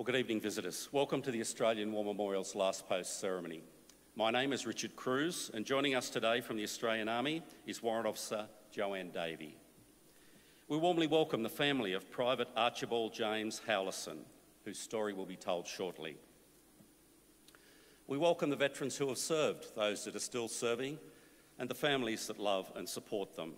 Well, good evening, visitors. Welcome to the Australian War Memorial's Last Post ceremony. My name is Richard Cruz, and joining us today from the Australian Army is Warrant Officer Joanne Davey. We warmly welcome the family of Private Archibald James Howlison, whose story will be told shortly. We welcome the veterans who have served, those that are still serving, and the families that love and support them.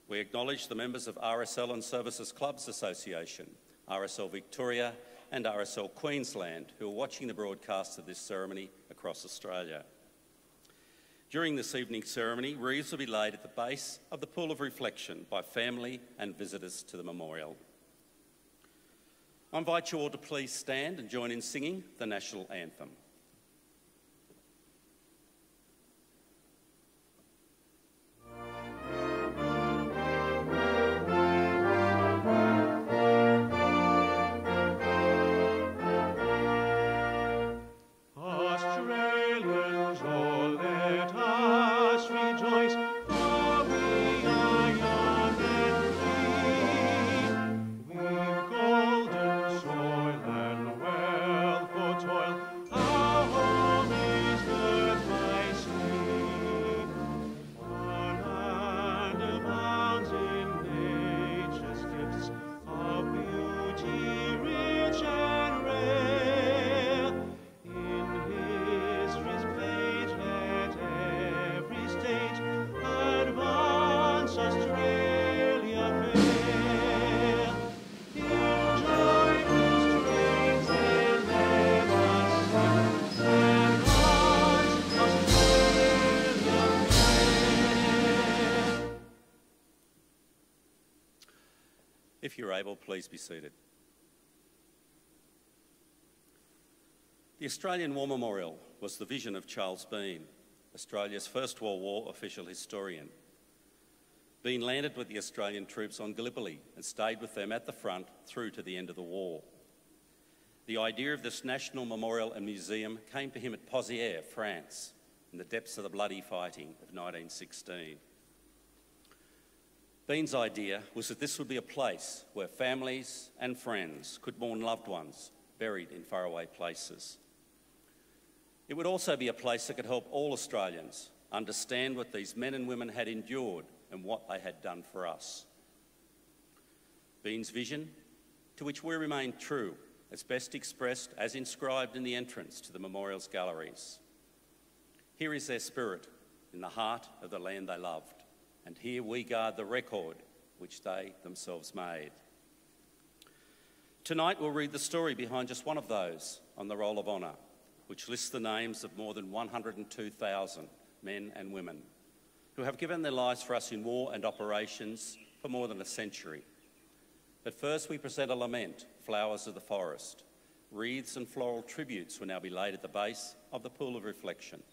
We acknowledge the members of RSL and Services Clubs Association, RSL Victoria and RSL Queensland, who are watching the broadcast of this ceremony across Australia. During this evening's ceremony, wreaths will be laid at the base of the Pool of Reflection by family and visitors to the memorial. I invite you all to please stand and join in singing the National Anthem. If you're able, please be seated. The Australian War Memorial was the vision of Charles Bean, Australia's First World War official historian. Bean landed with the Australian troops on Gallipoli and stayed with them at the front through to the end of the war. The idea of this national memorial and museum came to him at Pozières, France, in the depths of the bloody fighting of 1916. Bean's idea was that this would be a place where families and friends could mourn loved ones buried in faraway places. It would also be a place that could help all Australians understand what these men and women had endured and what they had done for us. Bean's vision, to which we remain true, is best expressed as inscribed in the entrance to the memorial's galleries. Here is their spirit in the heart of the land they loved. And here we guard the record which they themselves made. Tonight we'll read the story behind just one of those on the Roll of Honour, which lists the names of more than 102,000 men and women who have given their lives for us in war and operations for more than a century. But first we present a lament, Flowers of the Forest. Wreaths and floral tributes will now be laid at the base of the Pool of Reflection.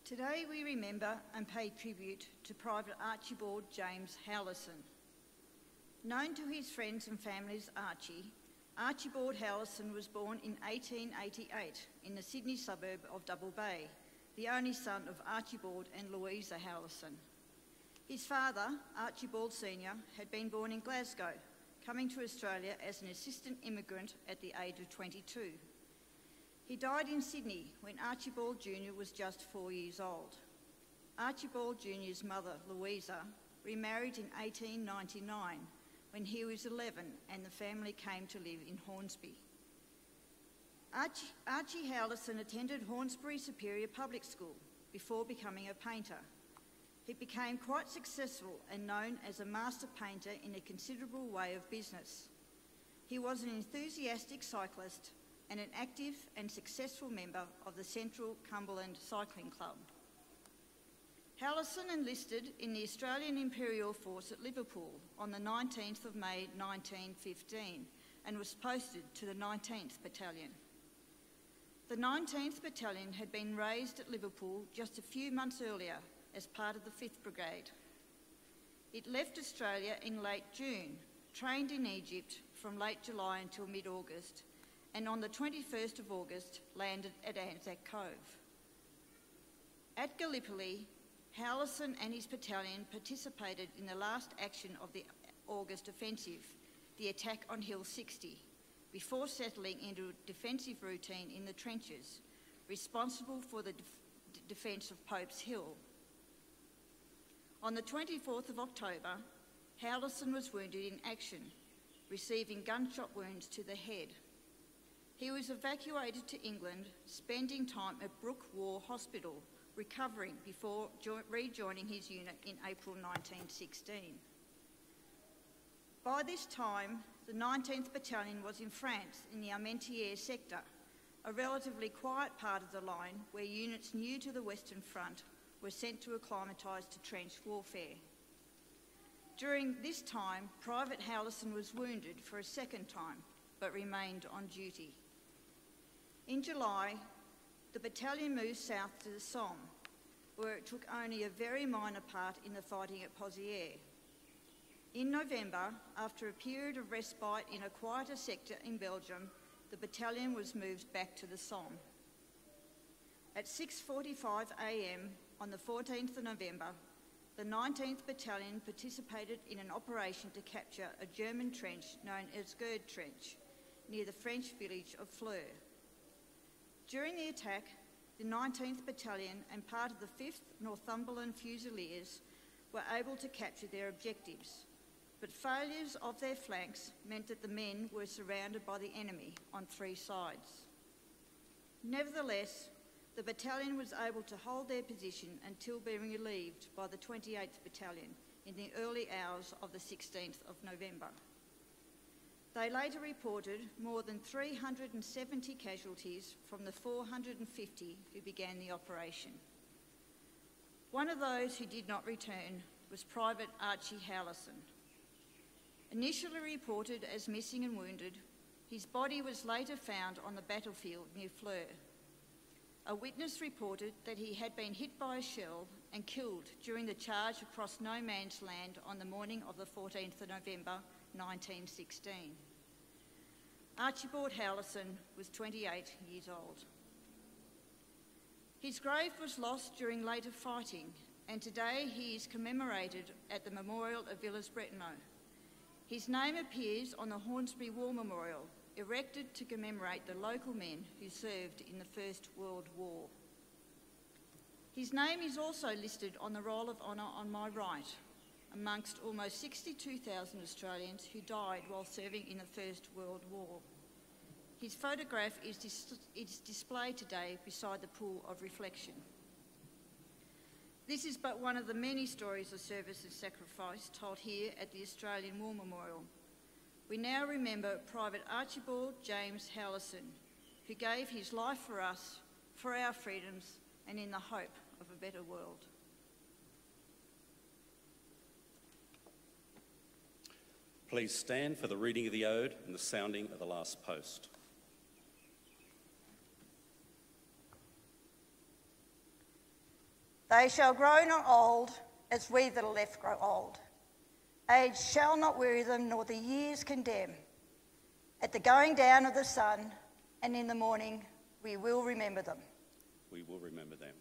Today we remember and pay tribute to Private Archibald James Howlison. Known to his friends and family as Archie, Archibald Howlison was born in 1888 in the Sydney suburb of Double Bay, the only son of Archibald and Louisa Howlison. His father, Archibald Sr., had been born in Glasgow, coming to Australia as an assistant immigrant at the age of 22. He died in Sydney when Archibald Jr. was just 4 years old. Archibald Jr.'s mother, Louisa, remarried in 1899 when he was 11 and the family came to live in Hornsby. Archie Howlison attended Hornsby Superior Public School before becoming a painter. He became quite successful and known as a master painter in a considerable way of business. He was an enthusiastic cyclist and an active and successful member of the Central Cumberland Cycling Club. Howlison enlisted in the Australian Imperial Force at Liverpool on the 19th of May 1915 and was posted to the 19th Battalion. The 19th Battalion had been raised at Liverpool just a few months earlier as part of the 5th Brigade. It left Australia in late June, trained in Egypt from late July until mid-August, and on the 21st of August landed at Anzac Cove. At Gallipoli, Howlison and his battalion participated in the last action of the August offensive, the attack on Hill 60, before settling into a defensive routine in the trenches, responsible for the defence of Pope's Hill. On the 24th of October, Howlison was wounded in action, receiving gunshot wounds to the head. He was evacuated to England, spending time at Brook War Hospital, recovering before rejoining his unit in April 1916. By this time, the 19th Battalion was in France in the Armentières sector, a relatively quiet part of the line where units new to the Western Front were sent to acclimatise to trench warfare. During this time, Private Howlison was wounded for a second time, but remained on duty. In July, the battalion moved south to the Somme, where it took only a very minor part in the fighting at Pozières. In November, after a period of respite in a quieter sector in Belgium, the battalion was moved back to the Somme. At 6:45 a.m. on the 14th of November, the 19th Battalion participated in an operation to capture a German trench known as Gerd Trench, near the French village of Fleur. During the attack, the 19th Battalion and part of the 5th Northumberland Fusiliers were able to capture their objectives, but failures of their flanks meant that the men were surrounded by the enemy on 3 sides. Nevertheless, the battalion was able to hold their position until being relieved by the 28th Battalion in the early hours of the 16th of November. They later reported more than 370 casualties from the 450 who began the operation. One of those who did not return was Private Archie Howlison. Initially reported as missing and wounded, his body was later found on the battlefield near Fleur. A witness reported that he had been hit by a shell and killed during the charge across no man's land on the morning of the 14th of November 1916. Archibald Howlison was 28 years old. His grave was lost during later fighting, and today he is commemorated at the Memorial of Villers-Bretonneux. His name appears on the Hornsby War Memorial, erected to commemorate the local men who served in the First World War. His name is also listed on the Roll of Honour on my right, amongst almost 62,000 Australians who died while serving in the First World War. His photograph is displayed today beside the pool of reflection. This is but one of the many stories of service and sacrifice told here at the Australian War Memorial. We now remember Private Archibald James Howlison, who gave his life for us, for our freedoms, and in the hope of a better world. Please stand for the reading of the ode and the sounding of the last post. They shall grow not old as we that are left grow old. Age shall not weary them, nor the years condemn. At the going down of the sun and in the morning, we will remember them. We will remember them.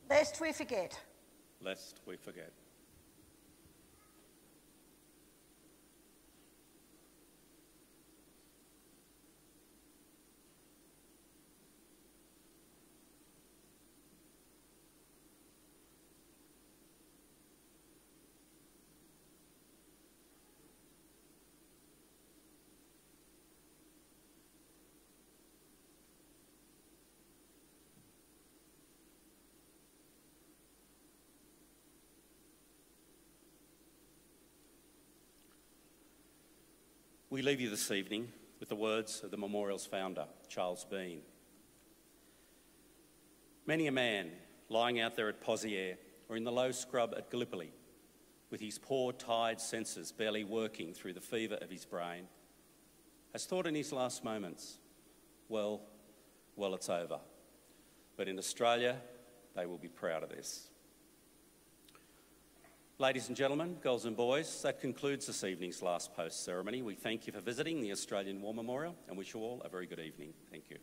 Lest we forget. Lest we forget. We leave you this evening with the words of the memorial's founder, Charles Bean. Many a man lying out there at Pozières or in the low scrub at Gallipoli, with his poor, tired senses barely working through the fever of his brain, has thought in his last moments, well, it's over. But in Australia, they will be proud of this. Ladies and gentlemen, girls and boys, that concludes this evening's last post ceremony. We thank you for visiting the Australian War Memorial and wish you all a very good evening. Thank you.